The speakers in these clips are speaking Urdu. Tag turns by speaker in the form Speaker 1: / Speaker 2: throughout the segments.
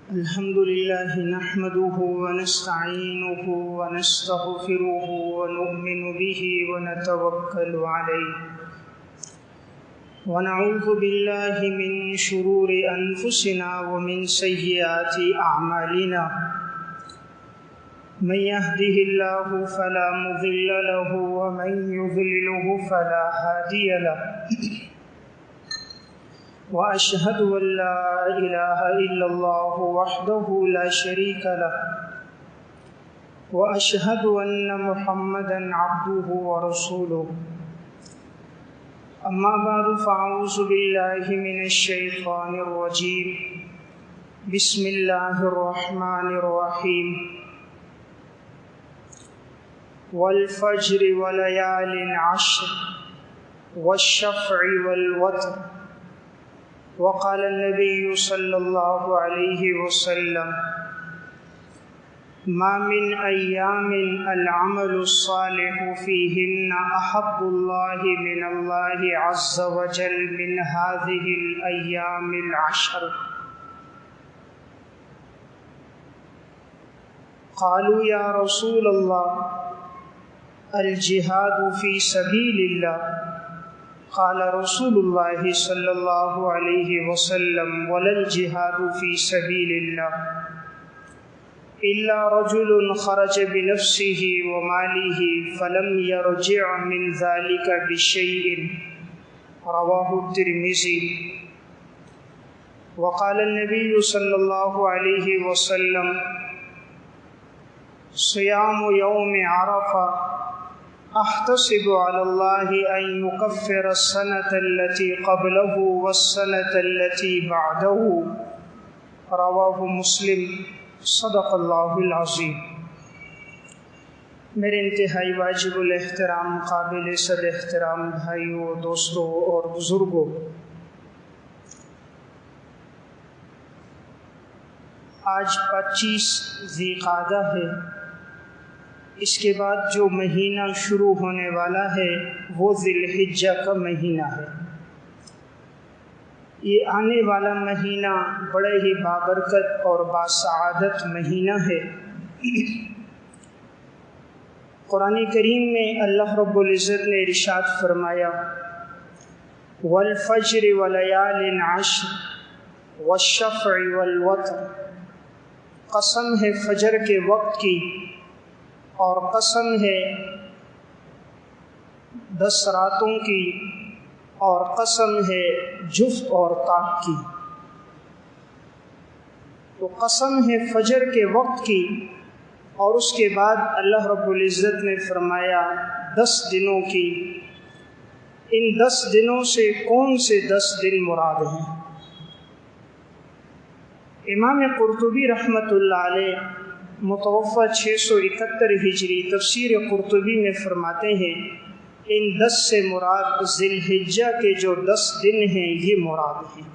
Speaker 1: الحمد لله نحمده ونستعينه ونستغفره ونؤمن به ونتوكل عليه ونعوذ بالله من شرور أنفسنا ومن سيئات أعمالنا من يهده الله فلا مضل له ومن يضلله فلا هادي له وأشهد أن لا إله إلا الله وحده لا شريك له وأشهد أن محمدا عبده ورسوله أما بعد فأعوذ بالله من الشيطان الرجيم بسم الله الرحمن الرحيم والفجر وليال عشر والشفع والوتر وقال النبي صلى الله عليه وسلم ما من أيام العمل الصالح فيهن أحب الله من الله عز وجل من هذه الأيام العشر قالوا يا رسول الله الجهاد في سبيل الله قال رسول الله صلى الله عليه وسلم ولا الجهاد في سبيل الله إلا رجل خرج بنفسه وماله فلم يرجع من ذلك بشيء رواه الترمذي وقال النبي صلى الله عليه وسلم صيام يوم عرفة احتسب على الله أن يكفر السنة التي قبله والسنة التي بعده رواه مسلم صدق اللہ العظیم۔ میرے انتہائی واجب الاحترام قابل صد احترام بھائیوں، دوستوں اور بزرگوں، آج 25 ذی قعدہ ہے۔ اس کے بعد جو مہینہ شروع ہونے والا ہے وہ ذی الحجہ کا مہینہ ہے۔ یہ آنے والا مہینہ بڑے ہی بابرکت اور باسعادت مہینہ ہے۔ قرآن کریم میں اللہ رب العزت نے ارشاد فرمایا والفجر ولیال عشر والشفع والوتر، قسم ہے فجر کے وقت کی اور قسم ہے 10 راتوں کی اور قسم ہے جفت اور طاق کی۔ تو قسم ہے فجر کے وقت کی، اور اس کے بعد اللہ رب العزت نے فرمایا 10 دنوں کی۔ ان 10 دنوں سے کون سے 10 دن مراد ہیں؟ امام قرطبی رحمۃ اللہ علیہ متوفہ 671 ہجری تفسیر قرطبی میں فرماتے ہیں ان 10 سے مراد ذی الحجہ کے جو 10 دن ہیں یہ مراد ہیں۔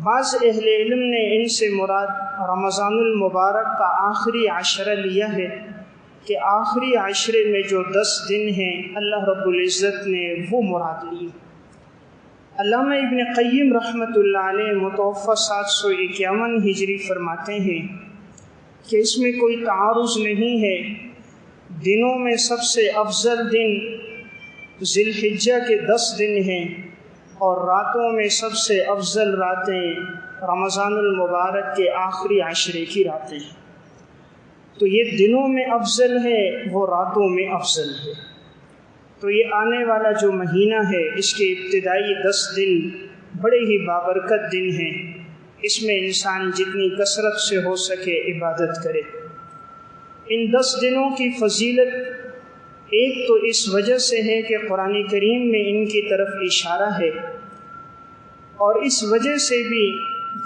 Speaker 1: بعض اہل علم نے ان سے مراد رمضان المبارک کا آخری عشرہ لیا ہے کہ آخری عشرے میں جو 10 دن ہیں اللہ رب العزت نے وہ مراد لی۔ علامہ ابن قیم رحمۃ اللہ علیہ متوفہ 751 ہجری فرماتے ہیں کہ اس میں کوئی تعارض نہیں ہے، دنوں میں سب سے افضل دن ذی الحجہ کے 10 دن ہیں اور راتوں میں سب سے افضل راتیں رمضان المبارک کے آخری عشرے کی راتیں ہیں۔ تو یہ دنوں میں افضل ہے، وہ راتوں میں افضل ہے۔ تو یہ آنے والا جو مہینہ ہے اس کے ابتدائی 10 دن بڑے ہی بابرکت دن ہیں۔ اس میں انسان جتنی کثرت سے ہو سکے عبادت کرے۔ ان 10 دنوں کی فضیلت ایک تو اس وجہ سے ہے کہ قرآن کریم میں ان کی طرف اشارہ ہے، اور اس وجہ سے بھی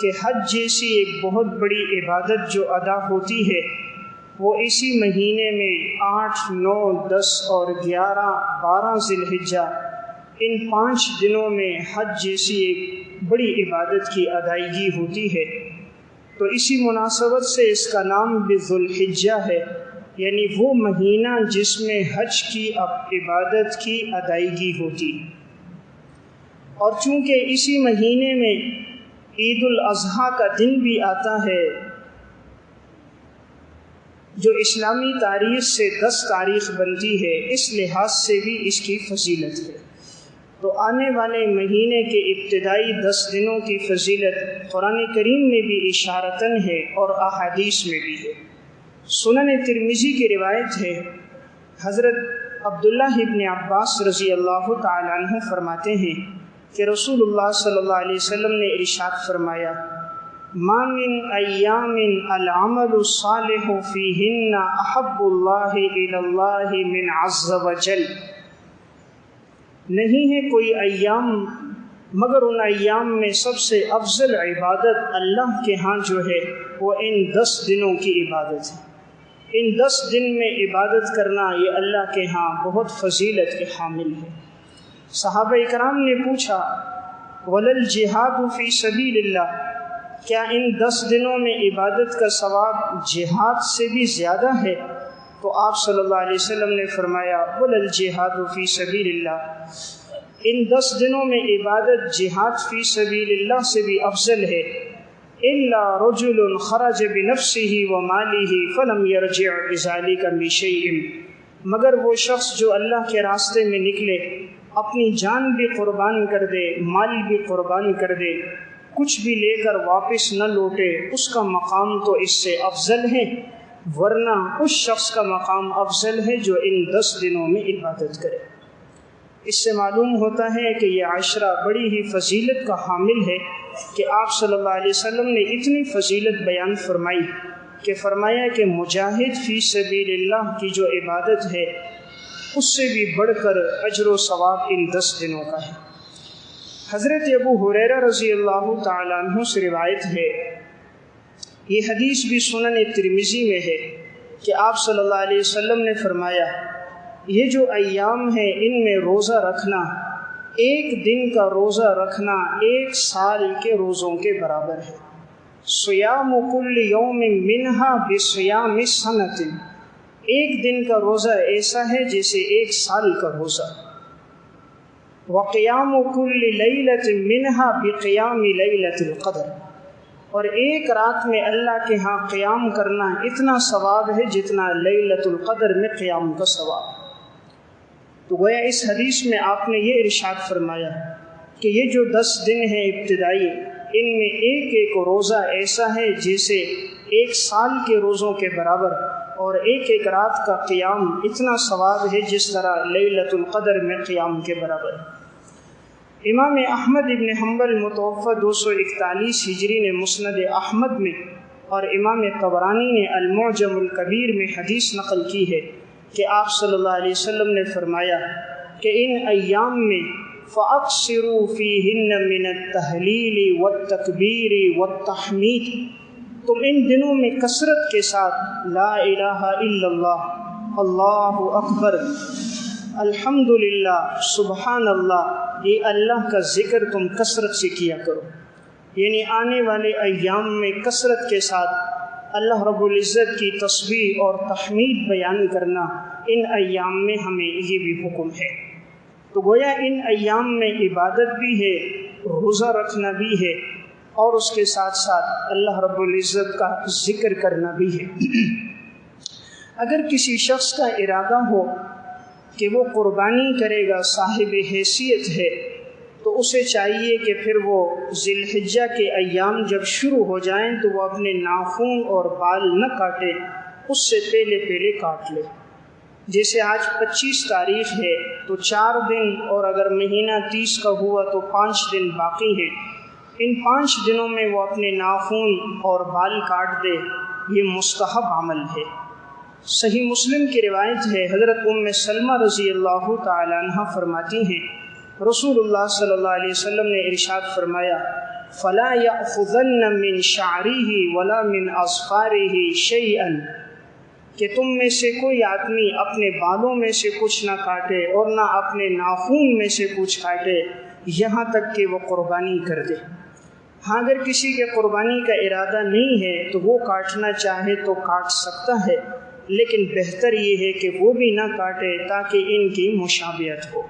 Speaker 1: کہ حج جیسی ایک بہت بڑی عبادت جو ادا ہوتی ہے وہ اسی مہینے میں 8، 9، 10 اور 11، 12 ذی الحجہ ان 5 دنوں میں حج جیسی ایک بڑی عبادت کی ادائیگی ہوتی ہے۔ تو اسی مناسبت سے اس کا نام بھی ذو الحجہ ہے، یعنی وہ مہینہ جس میں حج کی عبادت کی ادائیگی ہوتی۔ اور چونکہ اسی مہینے میں عید الاضحیٰ کا دن بھی آتا ہے جو اسلامی تاریخ سے 10 تاریخ بنتی ہے، اس لحاظ سے بھی اس کی فضیلت ہے۔ تو آنے والے مہینے کے ابتدائی 10 دنوں کی فضیلت قرآن کریم میں بھی اشارتاً ہے اور احادیث میں بھی ہے۔ سنن ترمذی کی روایت ہے، حضرت عبداللہ ابن عباس رضی اللہ تعالیٰ عنہ فرماتے ہیں کہ رسول اللہ صلی اللہ علیہ وسلم نے ارشاد فرمایا، ما من ایام العمل الصالح فیہن احب اللہ الی اللہ من عز وجل، نہیں ہے کوئی ایام مگر ان ایام میں سب سے افضل عبادت اللہ کے ہاں جو ہے وہ ان 10 دنوں کی عبادت ہے۔ ان 10 دن میں عبادت کرنا یہ اللہ کے ہاں بہت فضیلت کے حامل ہے۔ صحابہ اکرام نے پوچھا، وَلَلْ جِہَادُ فِي سَبِيلِ اللَّهِ، کیا ان 10 دنوں میں عبادت کا ثواب جہاد سے بھی زیادہ ہے؟ تو آپ صلی اللہ علیہ وسلم نے فرمایا، وَلَلْ جِہَادُ فِي سَبِيلِ اللَّهِ، ان 10 دنوں میں عبادت جہاد فی سبیل اللہ سے بھی افضل ہے۔ إِلَّا رَجُلٌ خَرَجَ بِنَفْسِهِ وَمَالِهِ فَلَمْ يَرْجِعْ بِذَلِكَ بِشَيْءٍ، مگر وہ شخص جو اللہ کے راستے میں نکلے، اپنی جان بھی قربان کر دے، مال بھی قربان کر دے، کچھ بھی لے کر واپس نہ لوٹے، اس کا مقام تو اس سے افضل ہے، ورنہ اس شخص کا مقام افضل ہے جو ان 10 دنوں میں عبادت کرے۔ اس سے معلوم ہوتا ہے کہ یہ عشرہ بڑی ہی فضیلت کا حامل ہے کہ آپ صلی اللہ علیہ وسلم نے اتنی فضیلت بیان فرمائی کہ فرمایا کہ مجاہد فی سبیل اللہ کی جو عبادت ہے اس سے بھی بڑھ کر اجر و ثواب ان 10 دنوں کا ہے۔ حضرت ابو ہریرہ رضی اللہ تعالیٰ عنہ سے روایت ہے، یہ حدیث بھی سنن ترمذی میں ہے کہ آپ صلی اللہ علیہ وسلم نے فرمایا، یہ جو ایام ہیں ان میں روزہ رکھنا، ایک دن کا روزہ رکھنا 1 سال کے روزوں کے برابر ہے۔ صیام کل یوم منہا بصیام سنۃ، ایک دن کا روزہ ایسا ہے جیسے 1 سال کا روزہ۔ وقیام کل لیلۃ منہا بقیام لیلۃ القدر، اور ایک رات میں اللہ کے ہاں قیام کرنا اتنا ثواب ہے جتنا لیلۃ القدر میں قیام کا ثواب۔ تو گویا اس حدیث میں آپ نے یہ ارشاد فرمایا کہ یہ جو 10 دن ہیں ابتدائی، ان میں ایک ایک روزہ ایسا ہے جیسے 1 سال کے روزوں کے برابر، اور ایک ایک رات کا قیام اتنا ثواب ہے جس طرح لیلۃ القدر میں قیام کے برابر۔ امام احمد ابن حنبل متوفی 241 ہجری نے مسند احمد میں اور امام طبرانی نے المعجم الکبیر میں حدیث نقل کی ہے کہ آپ صلی اللہ علیہ وسلم نے فرمایا کہ ان ایام میں فَأَقْصِرُوا فِيهِنَّ مِنَ التَّهْلِيلِ وَالتَّكْبِيرِ وَالتَّحْمِيدِ، تم ان دنوں میں کثرت کے ساتھ لا الہ الا اللہ، اللہ اکبر، الحمدللہ، سبحان اللہ، یہ اللہ کا ذکر تم کثرت سے کیا کرو۔ یعنی آنے والے ایام میں کثرت کے ساتھ اللہ رب العزت کی تسبیح اور تحمید بیان کرنا ان ایام میں ہمیں یہ بھی حکم ہے۔ تو گویا ان ایام میں عبادت بھی ہے، روزہ رکھنا بھی ہے، اور اس کے ساتھ ساتھ اللہ رب العزت کا ذکر کرنا بھی ہے۔ اگر کسی شخص کا ارادہ ہو کہ وہ قربانی کرے گا، صاحب حیثیت ہے، تو اسے چاہیے کہ پھر وہ ذی الحجہ کے ایام جب شروع ہو جائیں تو وہ اپنے ناخن اور بال نہ کاٹے، اس سے پہلے کاٹ لے۔ جیسے آج 25 تاریخ ہے تو 4 دن، اور اگر مہینہ 30 کا ہوا تو 5 دن باقی ہیں، ان 5 دنوں میں وہ اپنے ناخن اور بال کاٹ دے، یہ مستحب عمل ہے۔ صحیح مسلم کی روایت ہے، حضرت ام سلمہ رضی اللہ تعالی عنہ فرماتی ہیں رسول اللہ صلی اللہ علیہ وسلم نے ارشاد فرمایا، فَلَا يَأْخُذَنَّ مِنْ شَعْرِهِ وَلَا مِنْ أَظْفَارِهِ شَيْئًا، کہ تم میں سے کوئی آدمی اپنے بالوں میں سے کچھ نہ کاٹے اور نہ اپنے ناخون میں سے کچھ کاٹے یہاں تک کہ وہ قربانی کر دے۔ ہاں اگر کسی کے قربانی کا ارادہ نہیں ہے تو وہ کاٹنا چاہے تو کاٹ سکتا ہے، لیکن بہتر یہ ہے کہ وہ بھی نہ کاٹے تاکہ ان کی مشابہت ہو۔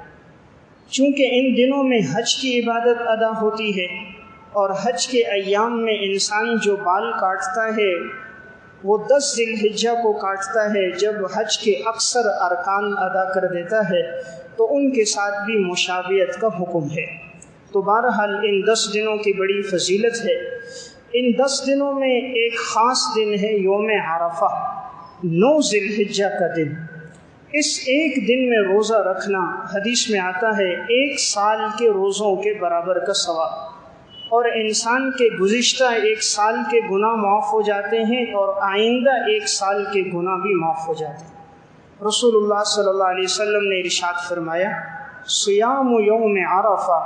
Speaker 1: چونکہ ان دنوں میں حج کی عبادت ادا ہوتی ہے اور حج کے ایام میں انسان جو بال کاٹتا ہے وہ 10 ذی الحجہ کو کاٹتا ہے، جب حج کے اکثر ارکان ادا کر دیتا ہے تو ان کے ساتھ بھی مشابہت کا حکم ہے۔ تو بہرحال ان 10 دنوں کی بڑی فضیلت ہے۔ ان 10 دنوں میں ایک خاص دن ہے یوم عرفہ، 9 ذی الحجہ کا دن۔ اس ایک دن میں روزہ رکھنا حدیث میں آتا ہے 1 سال کے روزوں کے برابر کا ثواب، اور انسان کے گزشتہ 1 سال کے گناہ معاف ہو جاتے ہیں اور آئندہ 1 سال کے گناہ بھی معاف ہو جاتے ہیں۔ رسول اللہ صلی اللہ علیہ وسلم نے ارشاد فرمایا، صیام یوم عرفہ،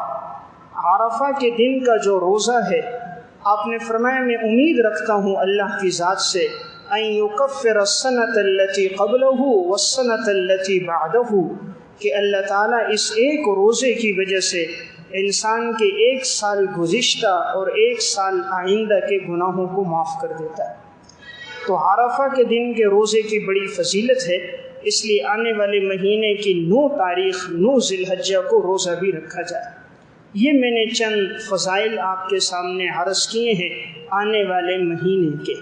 Speaker 1: عرفہ کے دن کا جو روزہ ہے، آپ نے فرمایا میں امید رکھتا ہوں اللہ کی ذات سے ان یکفر السنۃ التي قبلہ والسنۃ التي بعدہ، کہ اللہ تعالیٰ اس ایک روزے کی وجہ سے انسان کے 1 سال گزشتہ اور 1 سال آئندہ کے گناہوں کو معاف کر دیتا ہے۔ تو عرفہ کے دن کے روزے کی بڑی فضیلت ہے، اس لیے آنے والے مہینے کی 9 تاریخ 9 ذی الحجہ کو روزہ بھی رکھا جائے۔ یہ میں نے چند فضائل آپ کے سامنے عرض کیے ہیں آنے والے مہینے کے۔